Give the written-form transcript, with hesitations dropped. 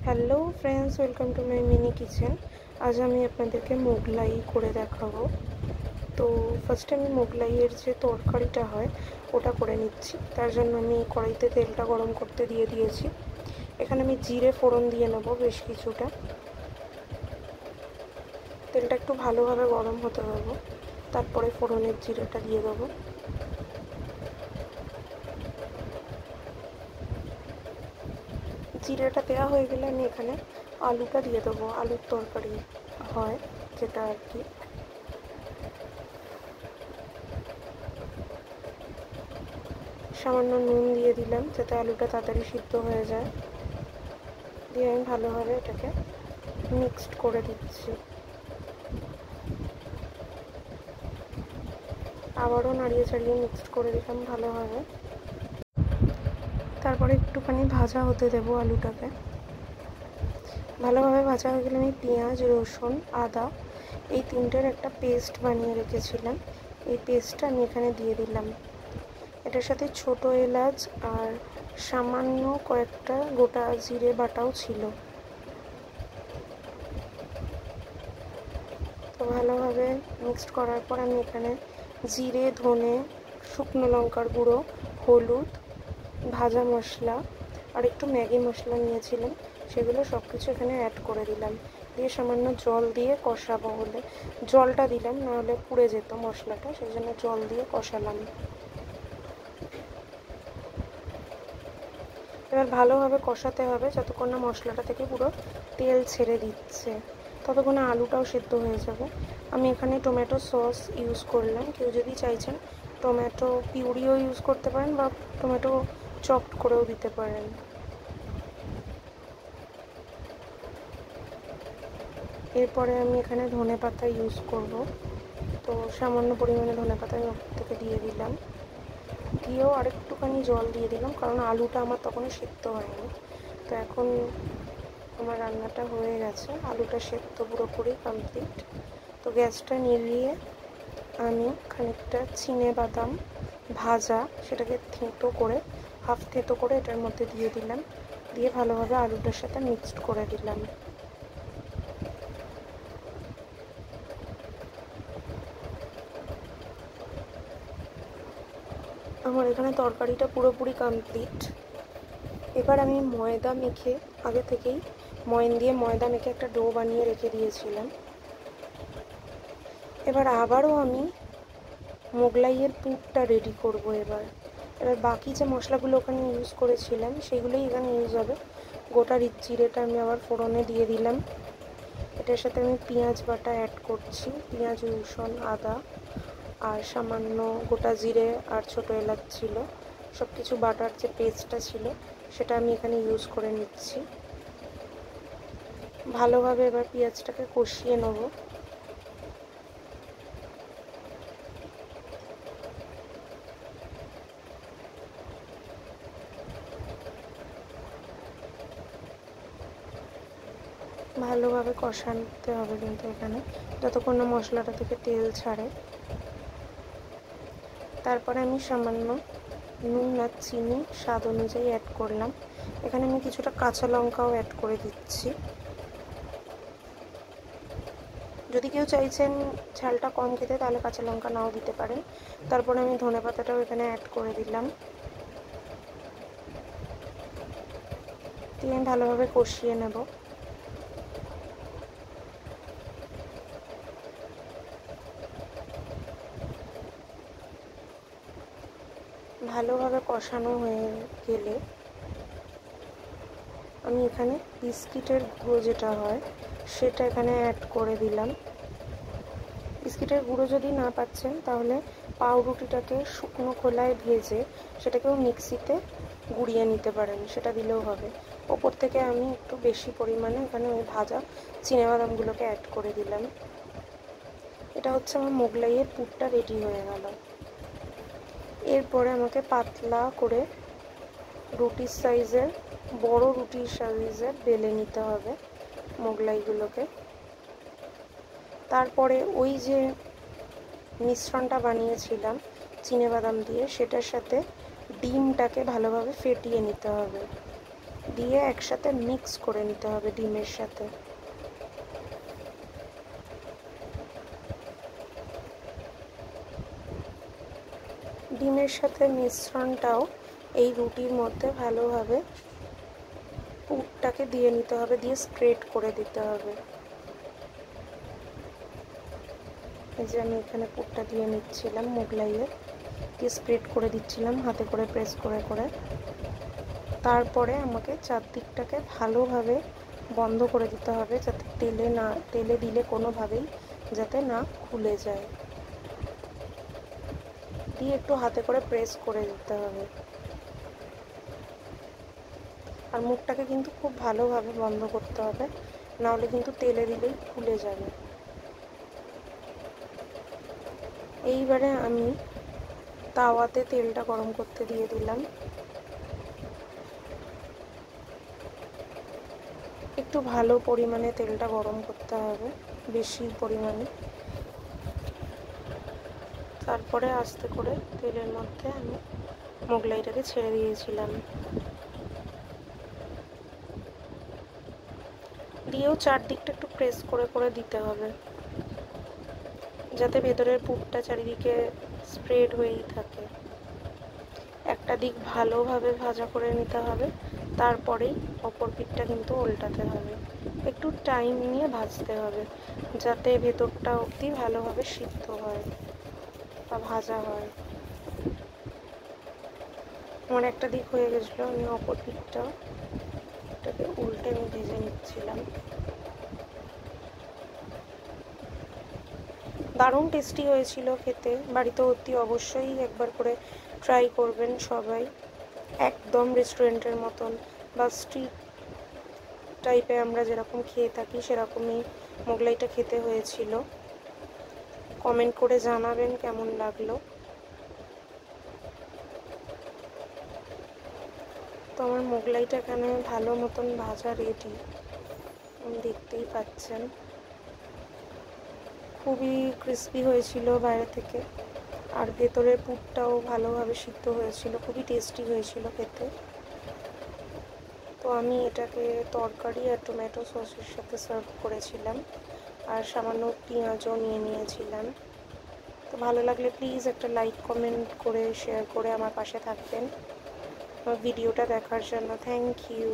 Hello friends, welcome to my mini kitchen. আজ আমি আপনাদেরকে মোগলাই করে দেখাবো। তো ফার্স্টে আমি মোগলাইয়ের যে তরকারিটা হয় ওটা করে নিচ্ছি। তার জন্য আমি কড়াইতে তেলটা গরম করতে দিয়ে দিয়েছি। এখানে আমি জিরে ফোড়ন দিয়ে নেবো বেশ কিছুটা। তেলটা একটু ভালোভাবে গরম হতে দেবো, তারপরে ফোড়নের জিরেটা দিয়ে দেবো। জিরেটা দেওয়া হয়ে গেলে আমি এখানে আলুটা দিয়ে দেবো। আলুর তরকারি হয় যেটা আর কি। সামান্য নুন দিয়ে দিলাম যাতে আলুটা তাড়াতাড়ি সিদ্ধ হয়ে যায়। দিয়ে আমি ভালোভাবে এটাকে মিক্সড করে দিচ্ছি। আবারও নাড়িয়ে চাড়িয়ে মিক্সড করে দিলাম ভালোভাবে। তারপরে একটুখানি ভাজা হতে দেবো আলুটাকে। ভালোভাবে ভাজা হয়ে গেলে আমি পেঁয়াজ, রসুন, আদা এই তিনটের একটা পেস্ট বানিয়ে রেখেছিলাম। এই পেস্টটা আমি এখানে দিয়ে দিলাম। এটার সাথে ছোট এলাচ আর সামান্য কয়েকটা গোটা জিরে বাটাও ছিল। তো ভালোভাবে মিক্সড করার পর আমি এখানে জিরে, ধনে, শুকনো লঙ্কার গুঁড়ো, হলুদ, ভাজা মশলা আর একটু ম্যাগি মশলা নিয়েছিলাম, সেগুলো সব কিছু এখানে অ্যাড করে দিলাম। দিয়ে সামান্য জল দিয়ে কষাবো বলে জলটা দিলাম, নাহলে পুড়ে যেত মশলাটা, সেই জন্য জল দিয়ে কষালাম। এবার ভালোভাবে কষাতে হবে যতক্ষণ না মশলাটা থেকে পুরো তেল ছেড়ে দিচ্ছে, ততক্ষণে আলুটাও সেদ্ধ হয়ে যাবে। আমি এখানে টমেটো সস ইউজ করলাম। কেউ যদি চাইছেন টমেটো পিউরিও ইউজ করতে পারেন বা টমেটো চপড করেও দিতে পারেন। এরপরে আমি এখানে ধনে পাতা ইউজ করব। তো সামান্য পরিমাণে ধনে পাতা আমি ওপর থেকে দিয়ে দিলাম। দিয়েও আরেকটুখানি জল দিয়ে দিলাম, কারণ আলুটা আমার তখনও সেদ্ধ হয়নি। তো এখন আমার রান্নাটা হয়ে গেছে, আলুটা সেদ্ধ পুরোপুরি কমপ্লিট। তো গ্যাসটা নিভিয়ে আমি খানিকটা চিনেবাদাম ভাজা সেটাকে থেঁতো করে হাফ থেঁতো করে এটার মধ্যে দিয়ে দিলাম। দিয়ে ভালোভাবে আলুটার সাথে মিক্সড করে দিলাম। আমার এখানে তরকারিটা পুরোপুরি কমপ্লিট। এবার আমি ময়দা মেখে আগে থেকেই ময়ন দিয়ে ময়দা মেখে একটা ডো বানিয়ে রেখে দিয়েছিলাম। এবার আবারও আমি মোগলাইয়ের পুরটা রেডি করব। এবার বাকি যে মশলাগুলো ওখানে ইউজ করেছিলাম সেগুলোই এখানে ইউজ হবে। গোটা জিরেটা আমি আবার ফোড়নে দিয়ে দিলাম। এটার সাথে আমি পেঁয়াজ বাটা অ্যাড করছি, পেঁয়াজ, রসুন, আদা আর সামান্য গোটা জিরে আর ছোটো এলাচ ছিল। সব কিছু বাটার যে পেস্টটা ছিল সেটা আমি এখানে ইউজ করে নিচ্ছি। ভালোভাবে এবার পেঁয়াজটাকে কষিয়ে নেব। ভালোভাবে কষাতে হবে কিন্তু এখানে, যতক্ষণ না মশলাটা থেকে তেল ছাড়ে। তারপরে আমি সামান্য নুন আর চিনি স্বাদ অনুযায়ী অ্যাড করলাম। এখানে আমি কিছুটা কাঁচা লঙ্কাও অ্যাড করে দিচ্ছি। যদি কেউ চাইছেন ঝালটা কম খেতে তাহলে কাঁচা লঙ্কা নাও দিতে পারেন। তারপরে আমি ধনেপাতাটাও এখানে অ্যাড করে দিলাম। দিয়ে আমি ভালোভাবে কষিয়ে নেব। ভালোভাবে কষানো হয়ে গেলে আমি এখানে বিস্কিটের গুঁড়ো যেটা হয় সেটা এখানে অ্যাড করে দিলাম। বিস্কিটের গুঁড়ো যদি না পাচ্ছেন তাহলে পাউরুটিটাকে শুকনো খোলায় ভেজে সেটাকেও মিক্সিতে গুঁড়িয়ে নিতে পারেন, সেটা দিলেও হবে। ওপর থেকে আমি একটু বেশি পরিমাণে এখানে ওই ভাজা চিনেবাদামগুলোকে অ্যাড করে দিলাম। এটা হচ্ছে আমার মোগলাইয়ের পুরটা রেডি হয়ে গেল। এরপরে আমাকে পাতলা করে রুটির সাইজের, বড় রুটির সাইজের বেলে নিতে হবে মোগলাইগুলোকে। তারপরে ওই যে মিশ্রণটা বানিয়েছিলাম চিনেবাদাম দিয়ে সেটার সাথে ডিমটাকে ভালোভাবে ফেটিয়ে নিতে হবে। দিয়ে একসাথে মিক্স করে নিতে হবে ডিমের সাথে। ডিমের সাথে মিশ্রণটাও এই রুটির মধ্যে ভালোভাবে পুরটাকে দিয়ে নিতে হবে, দিয়ে স্প্রেড করে দিতে হবে। এই যে আমি এখানে পুরটা দিয়ে নিচ্ছিলাম মোগলাইয়ে, দিয়ে স্প্রেড করে দিচ্ছিলাম হাতে করে প্রেস করে করে। তারপরে আমাকে চারদিকটাকে ভালোভাবে বন্ধ করে দিতে হবে, যাতে তেলে দিলে কোনোভাবেই যাতে না খুলে যায়, দিয়ে একটু হাতে করে প্রেস করে দিতে হবে। আর মুখটাকে কিন্তু খুব ভালোভাবে বন্ধ করতে হবে, নাহলে কিন্তু তেলে দিলেই খুলে যাবে। এইবারে আমি তাওয়াতে তেলটা গরম করতে দিয়ে দিলাম। একটু ভালো পরিমাণে তেলটা গরম করতে হবে, বেশি পরিমাণে। তারপরে আস্তে করে তেলের মধ্যে আমি মোগলাইটাকে ছেড়ে দিয়েছিলাম, দিয়েও চারদিকটা একটু প্রেস করে করে দিতে হবে, যাতে ভেতরের পুরটা চারিদিকে স্প্রেড হয়েই থাকে। একটা দিক ভালোভাবে ভাজা করে নিতে হবে, তারপরেই অপর পিঠটা কিন্তু উল্টাতে হবে। একটু টাইম নিয়ে ভাজতে হবে, যাতে ভেতরটা অবধি ভালোভাবে সিদ্ধ হয় বা ভাজা হয়। আমার একটা দিক হয়ে গেছিলো, আমি অপর পিঠটাও এটাকে উল্টে আমি ভেজে নিচ্ছিলাম। দারুণ টেস্টি হয়েছিল খেতে। বাড়িতে অতি অবশ্যই একবার করে ট্রাই করবেন সবাই। একদম রেস্টুরেন্টের মতন বা স্ট্রিট টাইপে আমরা যেরকম খেয়ে থাকি সেরকমই মোগলাইটা খেতে হয়েছিল। কমেন্ট করে জানাবেন কেমন লাগলো। তো আমার মোগলাইটা এখানে ভালো মতন ভাজা রেডি, দেখতেই পাচ্ছেন। খুবই ক্রিস্পি হয়েছিল বাইরে থেকে, আর ভেতরের পুরটাও ভালোভাবে সিদ্ধ হয়েছিল, খুবই টেস্টি হয়েছিল খেতে। তো আমি এটাকে তরকারি আর টমেটো সসের সাথে সার্ভ করেছিলাম, আর সামান্য পেঁয়াজও নিয়ে নিয়েছিলাম। তো ভালো লাগলে প্লিজ একটা লাইক কমেন্ট করে শেয়ার করে আমার পাশে থাকবেন। আমার ভিডিওটা দেখার জন্য থ্যাংক ইউ।